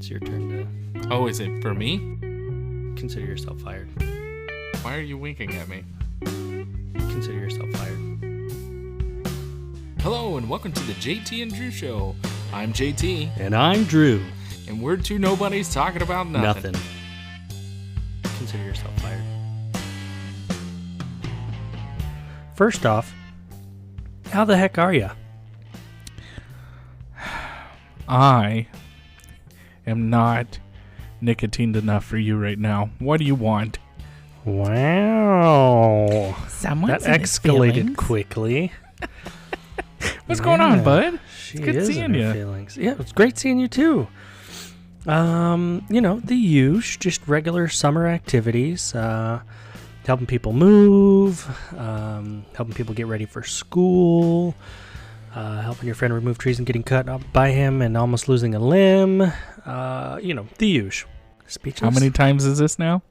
it's your turn to... Oh, is it for me? Consider yourself fired. Why are you winking at me? Consider yourself fired. Hello, and welcome to the JT and Drew Show. I'm JT. And I'm Drew. And we're two nobodies talking about nothing. Consider yourself fired. First off, how the heck are you? I am not nicotined enough for you right now. What do you want? Wow. Someone's that escalated quickly. What's going on, bud? She It's good is seeing in her you. feelings. Yeah, it's great seeing you too. The usual, just regular summer activities. Helping people move, helping people get ready for school, helping your friend remove trees and getting cut up by him and almost losing a limb. The usual. Speechless. How many times is this now?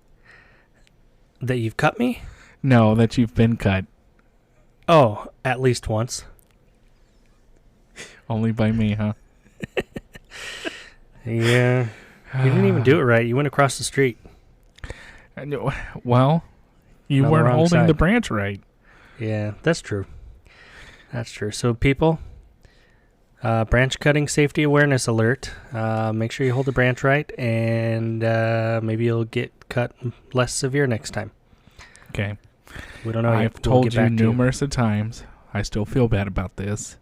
That you've cut me? No, that you've been cut. Oh, at least once. Only by me, huh? Yeah. You didn't even do it right. You went across the street. Well, you On the weren't wrong holding side. the branch right. Yeah, that's true. That's true. So, people, branch cutting safety awareness alert. Make sure you hold the branch right, and maybe you'll get cut less severe next time. Okay. We don't know yet. I've We'll told get you back to numerous of times. I still feel bad about this,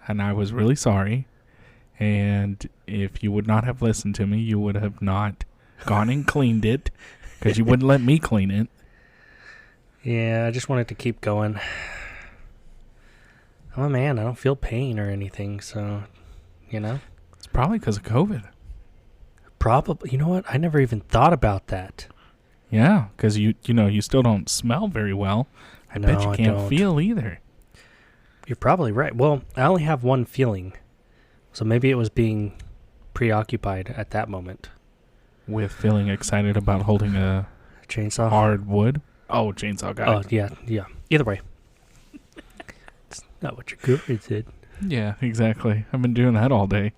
and I was really sorry. And if you would not have listened to me, you would have not gone and cleaned it, because you wouldn't let me clean it. Yeah, I just wanted to keep going. Oh, man, I don't feel pain or anything, so, It's probably because of COVID. Probably. You know what? I never even thought about that. Yeah, because you still don't smell very well. I bet you No, I can't don't. feel either. You're probably right. Well, I only have one feeling, so maybe it was being preoccupied at that moment. With feeling excited about holding a Chainsaw? hard wood. Oh, chainsaw guy. Oh, yeah. Either way. It's not what your girlfriend said. Yeah, exactly. I've been doing that all day.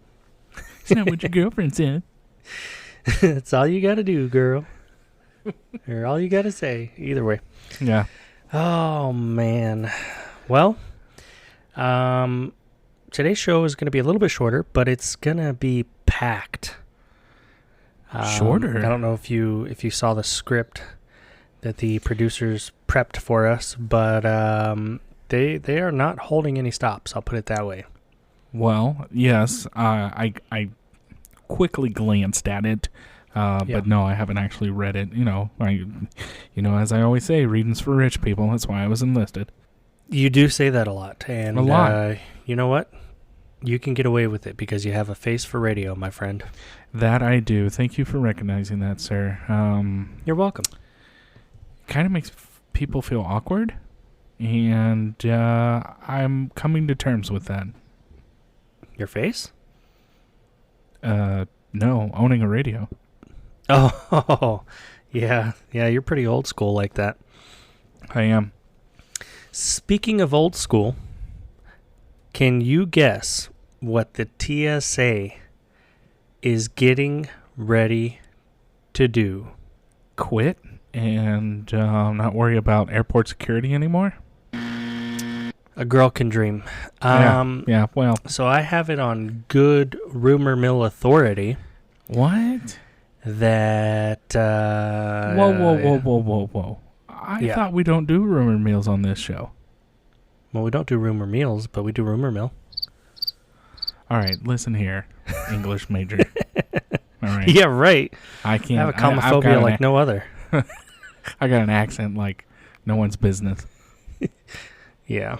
It's not what your girlfriend said. That's all you gotta do, girl. Or all you gotta say. Either way. Yeah. Oh, man. Well, today's show is going to be a little bit shorter, but it's going to be packed. Shorter? I don't know if you saw the script that the producers prepped for us, but they are not holding any stops. I'll put it that way. Well, yes, I quickly glanced at it, but no, I haven't actually read it. As I always say, reading's for rich people. That's why I was enlisted. You do say that a lot, and A lot. You know what? You can get away with it because you have a face for radio, my friend. That I do. Thank you for recognizing that, sir. You're welcome. Kind of makes people feel awkward, and I'm coming to terms with that. Your face? No, owning a radio. Oh, yeah. Yeah, you're pretty old school like that. I am. Speaking of old school, can you guess what the TSA is getting ready to do? Quit and not worry about airport security anymore? A girl can dream. Yeah, well. So I have it on good rumor mill authority What? that... Whoa. I thought we don't do rumor meals on this show. Well, we don't do rumor meals, but we do rumor mill. All right, listen here, English major. All right. Yeah, right. I can't. I have a I've got comophobia like no other. I got an accent like no one's business. Yeah.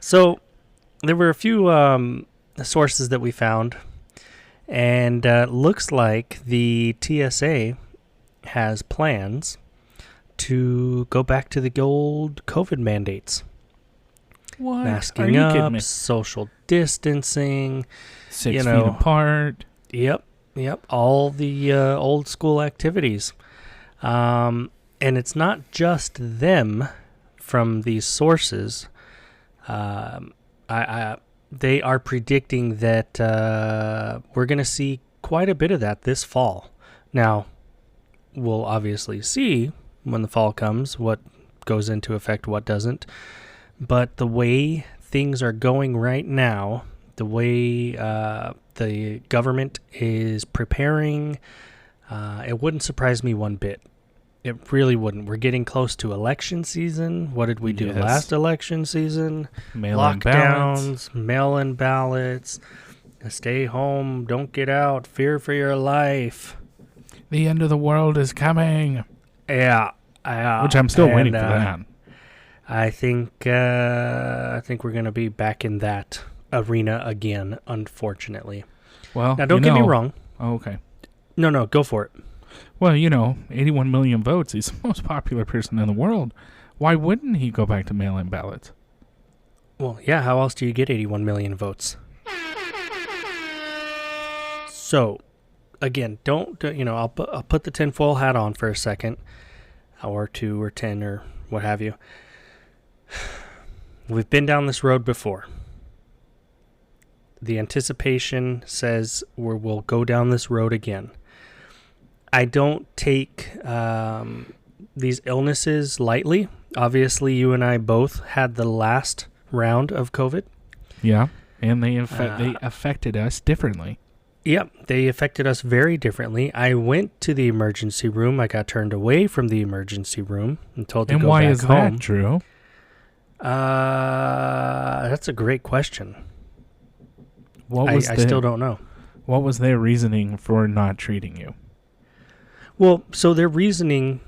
So there were a few sources that we found, and looks like the TSA has plans to go back to the old COVID mandates. What? Masking Are you kidding up, me? social distancing. 6 feet apart. Yep. All the old school activities. And it's not just them from these sources. They are predicting that we're going to see quite a bit of that this fall. Now, we'll obviously see when the fall comes what goes into effect, what doesn't. But the way things are going right now, the way the government is preparing, it wouldn't surprise me one bit. It really wouldn't. We're getting close to election season. What did we do last election season? Lockdowns, mail-in ballots, stay home, don't get out, fear for your life. The end of the world is coming. Yeah. Which I'm still waiting for that. I think we're going to be back in that arena again, unfortunately. Well, now, don't get me wrong. Oh, okay. No, go for it. Well, 81 million votes. He's the most popular person in the world. Why wouldn't he go back to mail-in ballots? Well, yeah, how else do you get 81 million votes? So, again, I'll put the tinfoil hat on for a second, or 2 or 10 or what have you. We've been down this road before. The anticipation says we'll go down this road again. I don't take these illnesses lightly. Obviously, you and I both had the last round of COVID. Yeah, and they affected us differently. Yep, they affected us very differently. I went to the emergency room. I got turned away from the emergency room and told to go back home. And why is that, Drew? That's a great question. I still don't know. What was their reasoning for not treating you? Well, so their reasoning,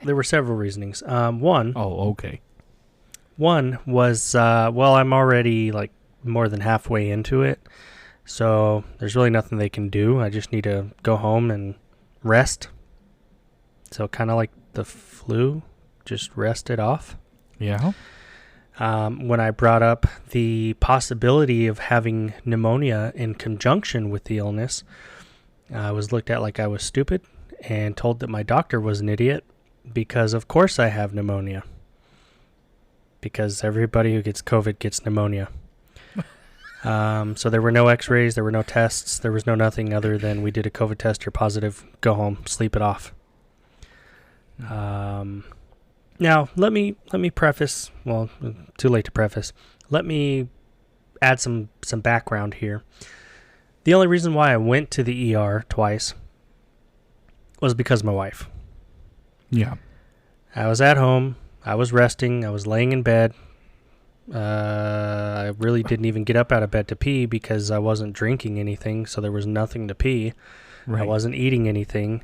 there were several reasonings. One. Oh, okay. One was, I'm already like more than halfway into it, so there's really nothing they can do. I just need to go home and rest. So kind of like the flu, just rest it off. Yeah. When I brought up the possibility of having pneumonia in conjunction with the illness, I was looked at like I was stupid and told that my doctor was an idiot because of course I have pneumonia. Because everybody who gets COVID gets pneumonia. So there were no x-rays, there were no tests, there was no nothing other than we did a COVID test, you're positive, go home, sleep it off. Now, let me preface, well, too late to preface. Let me add some background here. The only reason why I went to the ER twice was because of my wife. Yeah. I was at home. I was resting. I was laying in bed. I really didn't even get up out of bed to pee because I wasn't drinking anything, so there was nothing to pee. Right. I wasn't eating anything.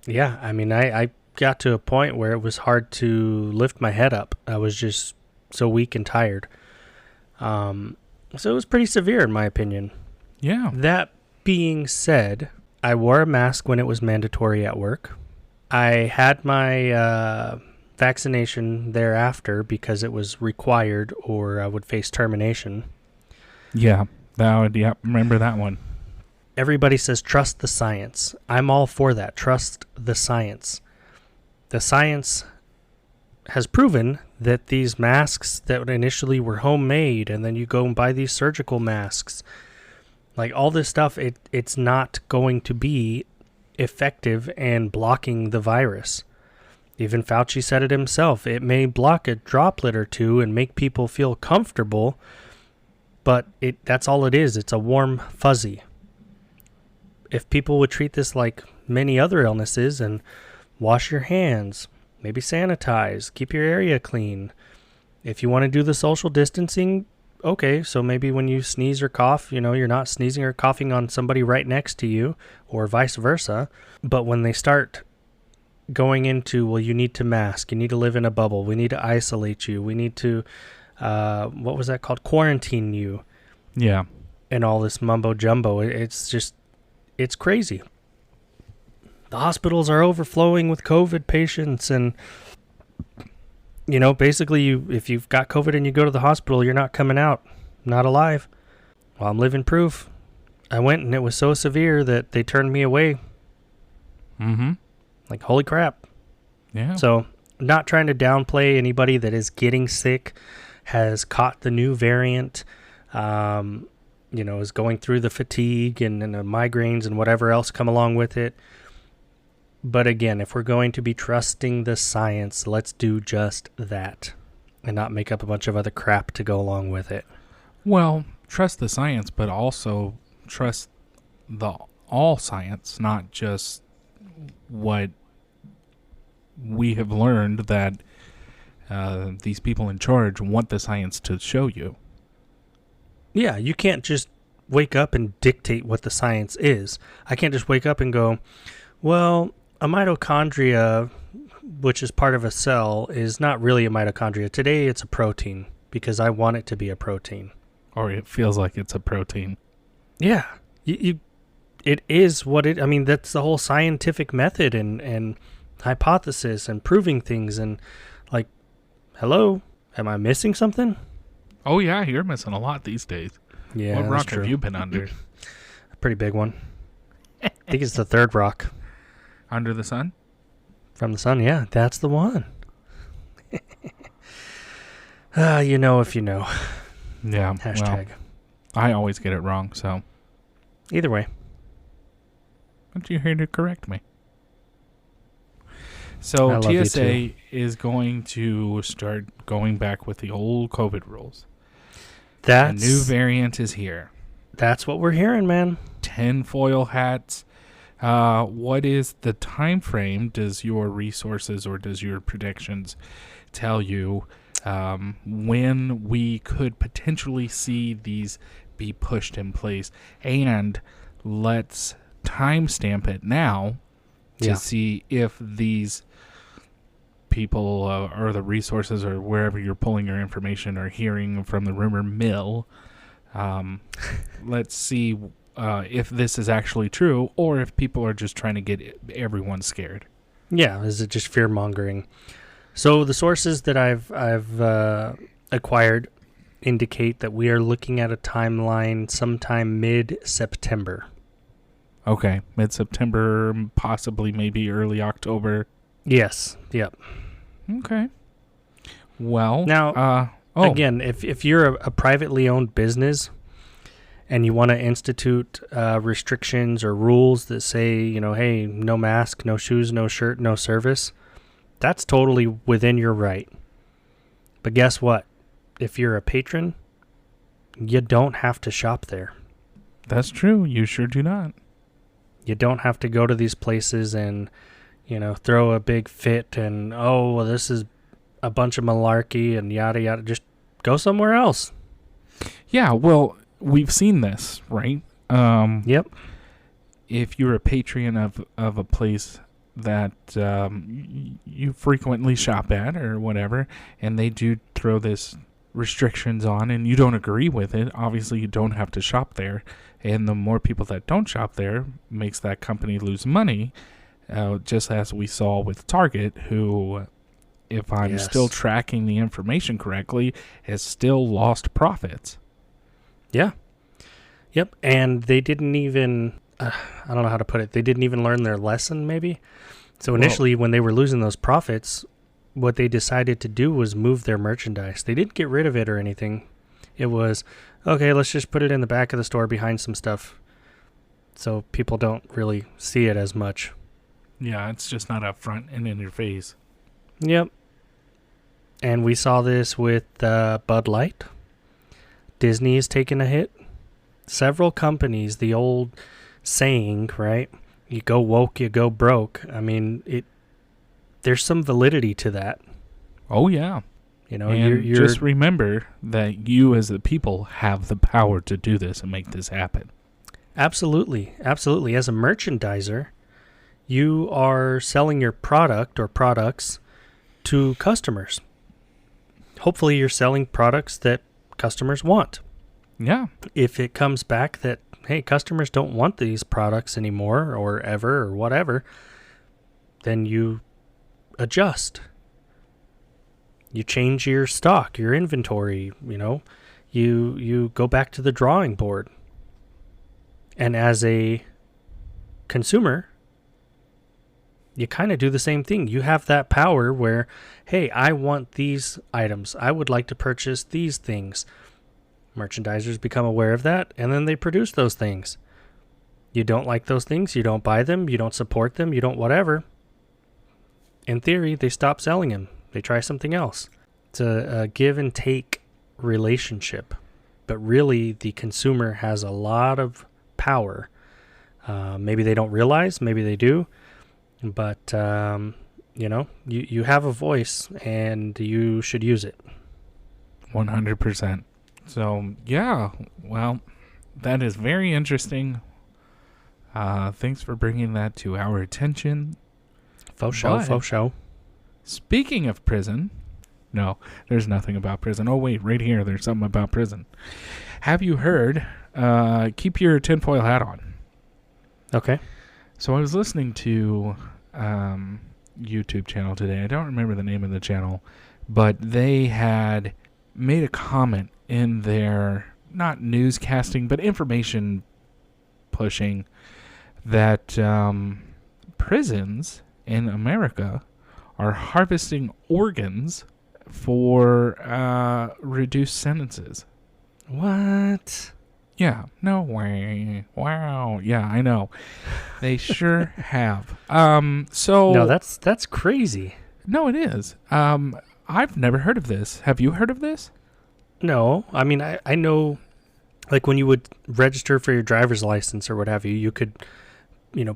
Yeah, I mean, I got to a point where it was hard to lift my head up. I was just so weak and tired. So it was pretty severe, in my opinion. Yeah. That being said, I wore a mask when it was mandatory at work. I had my vaccination thereafter because it was required or I would face termination. Yeah, remember that one. Everybody says trust the science. I'm all for that. Trust the science. The science has proven that these masks that initially were homemade and then you go and buy these surgical masks, like all this stuff, it's not going to be effective and blocking the virus. Even Fauci said it himself. It may block a droplet or two and make people feel comfortable, but that's all it is. It's a warm fuzzy. If people would treat this like many other illnesses and wash your hands, maybe sanitize, keep your area clean. If you want to do the social distancing, okay, so maybe when you sneeze or cough, you're not sneezing or coughing on somebody right next to you or vice versa. But when they start going into, well, you need to mask, you need to live in a bubble, we need to isolate you, we need to, what was that called? Quarantine you. Yeah. And all this mumbo jumbo. It's crazy. The hospitals are overflowing with COVID patients and, basically if you've got COVID and you go to the hospital, you're not coming out, not alive. Well, I'm living proof. I went and it was so severe that they turned me away. Mm-hmm. Like, holy crap. Yeah. So, not trying to downplay anybody that is getting sick, has caught the new variant. is going through the fatigue and the migraines and whatever else come along with it. But again, if we're going to be trusting the science, let's do just that and not make up a bunch of other crap to go along with it. Well, trust the science, but also trust the all science, not just what we have learned that these people in charge want the science to show you. Yeah, you can't just wake up and dictate what the science is. I can't just wake up and go, well, a mitochondria, which is part of a cell, is not really a mitochondria. Today it's a protein because I want it to be a protein. Or it feels like it's a protein. Yeah. It is what it... I mean, that's the whole scientific method and hypothesis and proving things. And, like, hello? Am I missing something? Oh, yeah, you're missing a lot these days. Yeah, what rock have you been under? A pretty big one. I think it's the third rock. Under the sun? From the sun, yeah. That's the one. You know if you know. Yeah. Hashtag. Well, I always get it wrong, so. Either way. But you're here to correct me. So TSA is going to start going back with the old COVID rules. A new variant is here. That's what we're hearing, man. Tinfoil hats. What is the time frame? Does your resources or does your predictions tell you when we could potentially see these be pushed in place? And let's timestamp it now to see if these people or the resources or wherever you're pulling your information or hearing from the rumor mill. Let's see if this is actually true or if people are just trying to get everyone scared. Yeah, is it just fear mongering? So the sources that I've acquired indicate that we are looking at a timeline sometime mid-September. Okay, mid-September, possibly maybe early October. Yes. Yep. Okay. Well, now, again, if you're a privately owned business and you want to institute restrictions or rules that say, hey, no mask, no shoes, no shirt, no service, that's totally within your right. But guess what? If you're a patron, you don't have to shop there. That's true. You sure do not. You don't have to go to these places and, throw a big fit and, oh, well, this is a bunch of malarkey and yada, yada. Just go somewhere else. Yeah, well, we've seen this, right? Yep. If you're a patron of a place that you frequently shop at or whatever, and they do throw this restrictions on and you don't agree with it, obviously you don't have to shop there. And the more people that don't shop there makes that company lose money, just as we saw with Target, who, if I'm still tracking the information correctly, has still lost profits. Yeah. Yep. And they didn't even, I don't know how to put it, they didn't even learn their lesson, maybe. So initially, when they were losing those profits, what they decided to do was move their merchandise. They didn't get rid of it or anything. It was, okay, let's just put it in the back of the store behind some stuff so people don't really see it as much. Yeah, it's just not up front and in your face. Yep. And we saw this with Bud Light. Disney is taking a hit. Several companies, the old saying, right? You go woke, you go broke. I mean, there's some validity to that. Oh, yeah. And you're just remember that you as the people have the power to do this and make this happen. Absolutely. Absolutely. As a merchandiser, you are selling your product or products to customers. Hopefully you're selling products that customers want. Yeah. If it comes back that, hey, customers don't want these products anymore or ever or whatever, then you adjust. You change your stock, your inventory, you go back to the drawing board. And as a consumer, you kind of do the same thing. You have that power where, hey, I want these items. I would like to purchase these things. Merchandisers become aware of that, and then they produce those things. You don't like those things, you don't buy them, you don't support them, you don't whatever. In theory, they stop selling them. They try something else. It's a give and take relationship. But really, the consumer has a lot of power. Maybe they don't realize, maybe they do. But, you have a voice, and you should use it. 100%. So, yeah, well, that is very interesting. Thanks for bringing that to our attention. Faux show. Speaking of prison, no, there's nothing about prison. Oh, wait, right here, there's something about prison. Have you heard, keep your tinfoil hat on. Okay. So I was listening to YouTube channel today. I don't remember the name of the channel, but they had made a comment in their, not newscasting, but information pushing, that prisons in America are harvesting organs for reduced sentences. What? Yeah, no way. Wow. Yeah, I know. They sure have. So No, that's crazy. No, it is. I've never heard of this. Have you heard of this? No, I mean, I know, like when you would register for your driver's license or what have you, you could,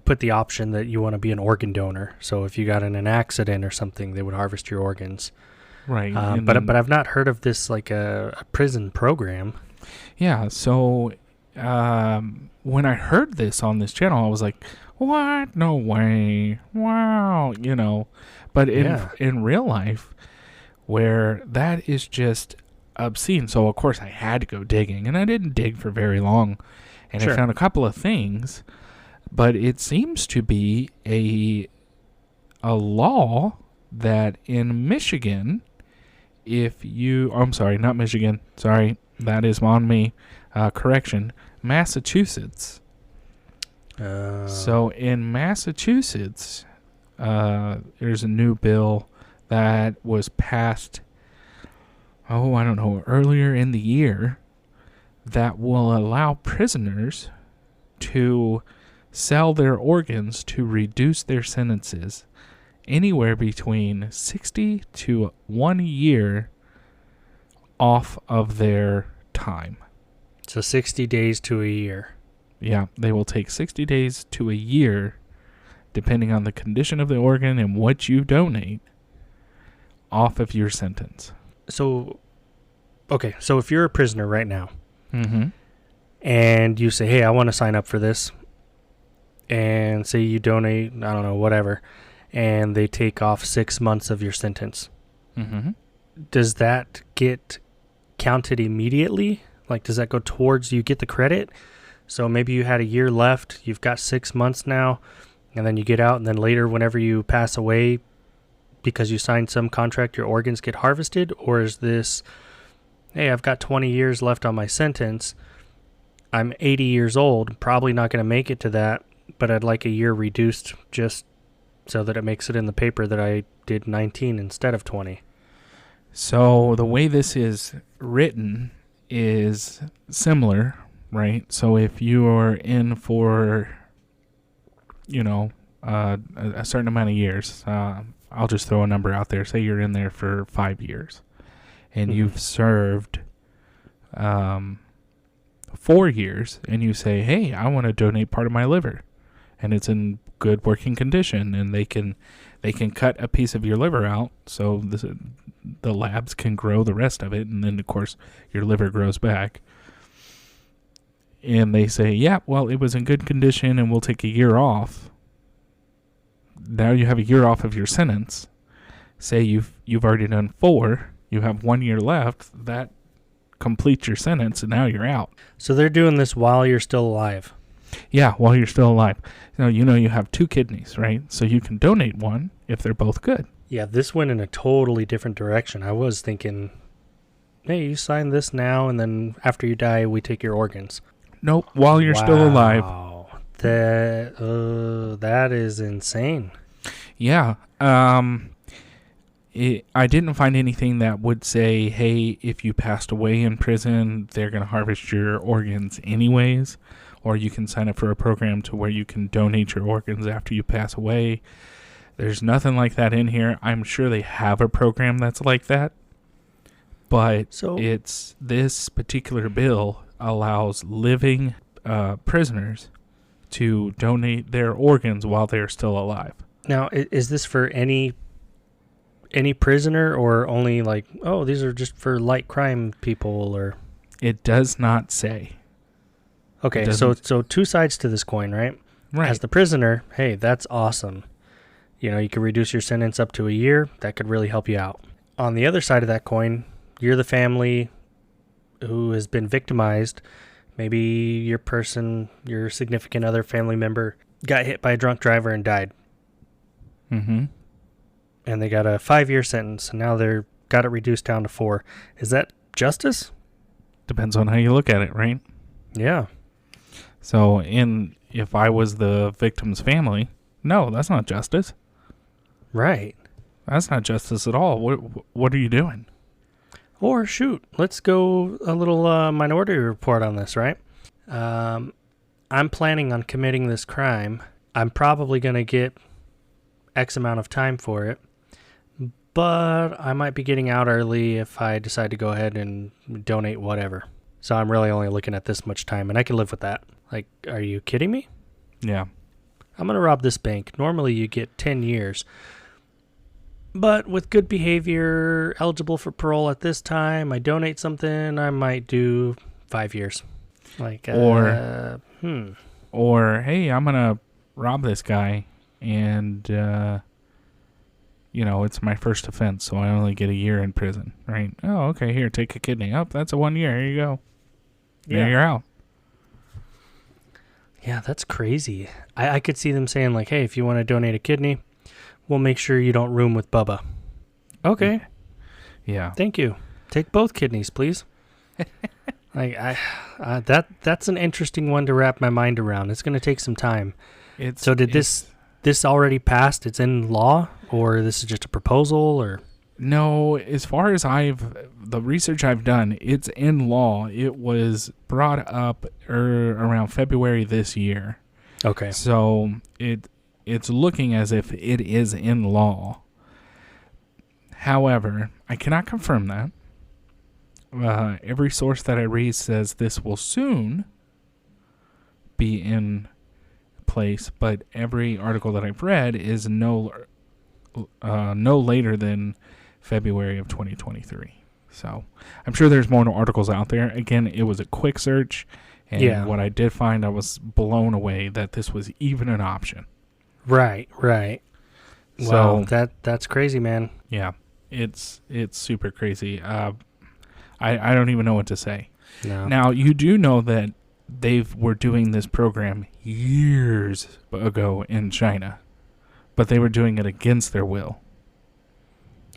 put the option that you want to be an organ donor. So if you got in an accident or something, they would harvest your organs. Right. But I've not heard of this like a prison program. Yeah. So when I heard this on this channel, I was like, what? No way. Wow. But in real life, where that is just obscene. So, of course, I had to go digging, and I didn't dig for very long, and Sure. I found a couple of things, but it seems to be a law that in Michigan, I'm sorry, not Michigan, sorry, that is on me, correction, Massachusetts. So in Massachusetts, there's a new bill that was passed, I don't know, earlier in the year, that will allow prisoners to sell their organs to reduce their sentences anywhere between 60 to 1 year off of their time. So 60 days to a year. Yeah, they will take 60 days to a year, depending on the condition of the organ and what you donate, off of your sentence. So, okay, so if you're a prisoner right now, Mm-hmm. and you say, hey, I want to sign up for this, and say you donate, I don't know, whatever, and they take off 6 months of your sentence, Mm-hmm. does that get counted immediately? Like, does that go towards, you get the credit? So maybe you had a year left, you've got 6 months now, and then you get out, and then later, whenever you pass away, because you signed some contract, your organs get harvested? Or is this, hey, I've got 20 years left on my sentence, I'm 80 years old, probably not going to make it to that, but I'd like a year reduced just so that it makes it in the paper that I did 19 instead of 20. So the way this is written is similar, right? So if you are in for, a certain amount of years, I'll just throw a number out there. Say you're in there for 5 years, and you've served 4 years, and you say, hey, I want to donate part of my liver, and it's in good working condition, and they can cut a piece of your liver out, so the labs can grow the rest of it, and then of course your liver grows back. And they say, yeah, well, it was in good condition, and we'll take a year off. Now you have a year off of your sentence. Say you've already done 4, you have 1 year left. That completes your sentence, and now you're out. So they're doing this while you're still alive. Yeah, while you're still alive. Now, you have 2 kidneys, right? So you can donate one if they're both good. Yeah, this went in a totally different direction. I was thinking, hey, you sign this now, and then after you die, we take your organs. Nope, while you're still alive. Wow. That is insane. Yeah. I didn't find anything that would say, hey, if you passed away in prison, they're going to harvest your organs anyways, or you can sign up for a program to where you can donate your organs after you pass away. There's nothing like that in here. I'm sure they have a program that's like that, but this particular bill allows living prisoners to donate their organs while they're still alive. Now, is this for any prisoner, or only like, oh, these are just for light crime people? Or it does not say. Okay, so two sides to this coin, right? Right. As the prisoner, hey, that's awesome. You know, you could reduce your sentence up to a year. That could really help you out. On the other side of that coin, you're the family who has been victimized. Maybe your significant other, family member, got hit by a drunk driver and died. Mm-hmm. And they got a 5-year sentence, and now they're got it reduced down to 4. Is that justice? Depends on how you look at it, right? Yeah. So, if I was the victim's family, no, that's not justice. Right. That's not justice at all. What are you doing? Or shoot, let's go a little minority report on this, right? I'm planning on committing this crime. I'm probably going to get X amount of time for it, but I might be getting out early if I decide to go ahead and donate whatever. So I'm really only looking at this much time, and I can live with that. Like, are you kidding me? Yeah. I'm going to rob this bank. Normally you get 10 years. But with good behavior, eligible for parole at this time, I donate something, I might do 5 years. Like, or, hey, I'm going to rob this guy, and, it's my first offense, so I only get a year in prison, right? Oh, okay, here, take a kidney. Oh, that's a 1 year. Here you go. Yeah. There you're out. Yeah, that's crazy. I could see them saying, like, hey, if you want to donate a kidney, we'll make sure you don't room with Bubba. Okay. Yeah. Thank you. Take both kidneys, please. That's an interesting one to wrap my mind around. It's going to take some time. This already passed? It's in law, or this is just a proposal, or? No, as far as the research I've done, it's in law. It was brought up around February this year. Okay. So it's looking as if it is in law. However, I cannot confirm that. Every source that I read says this will soon be in place, but every article that I've read is no later than February of 2023. So I'm sure there's more articles out there. Again, it was a quick search, and what I did find, I was blown away that this was even an option. Right. So that's crazy, man. Yeah, it's super crazy. I don't even know what to say. No. Now, you do know that they were doing this program years ago in China, but they were doing it against their will.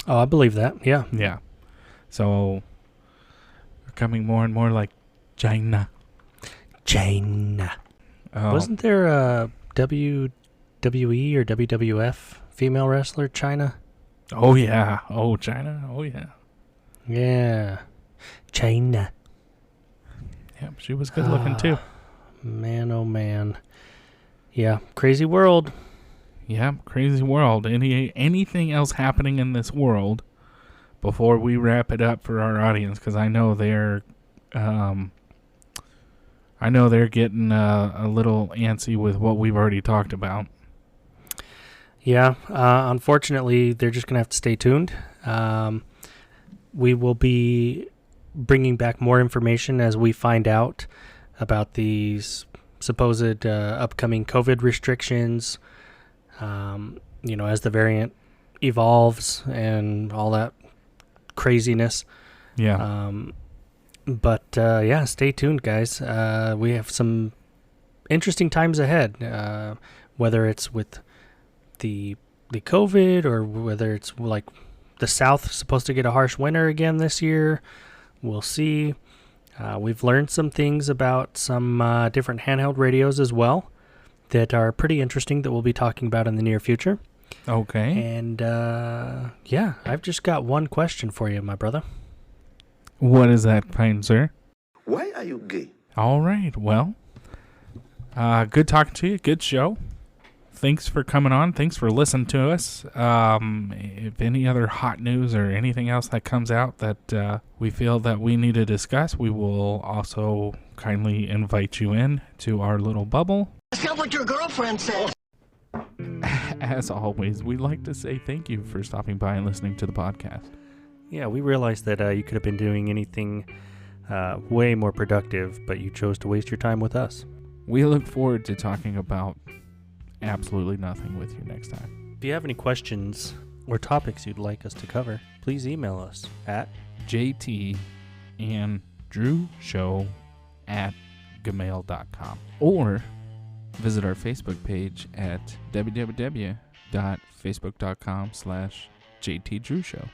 Oh, I believe that. Yeah. Yeah. So, becoming more and more like China. Wasn't there a WWE or WWF female wrestler, China? Oh, yeah. Oh, China. Oh, yeah. Yeah. China. Yeah, she was good looking too. Man, oh man. Yeah, crazy world. Yeah, crazy world. Anything else happening in this world before we wrap it up for our audience? Because I know they're getting a little antsy with what we've already talked about. Yeah, unfortunately, they're just gonna have to stay tuned. We will be bringing back more information as we find out about these supposed upcoming COVID restrictions, as the variant evolves and all that craziness. Yeah. But stay tuned, guys. We have some interesting times ahead, whether it's with the COVID or whether it's like the South supposed to get a harsh winter again this year. We'll see. We've learned some things about some different handheld radios as well that are pretty interesting that we'll be talking about in the near future. Okay. And, yeah, I've just got one question for you, my brother. What is that, kind sir? Why are you gay? All right. Well, good talking to you. Good show. Thanks for coming on. Thanks for listening to us. If any other hot news or anything else that comes out that we feel that we need to discuss, we will also kindly invite you in to our little bubble. That's not what your girlfriend said. As always, we'd like to say thank you for stopping by and listening to the podcast. Yeah, we realized that you could have been doing anything way more productive, but you chose to waste your time with us. We look forward to talking about absolutely nothing with you next time. If you have any questions or topics you'd like us to cover, please email us at jtandrewshow@gmail.com or visit our Facebook page at www.facebook.com/jtdrewshow.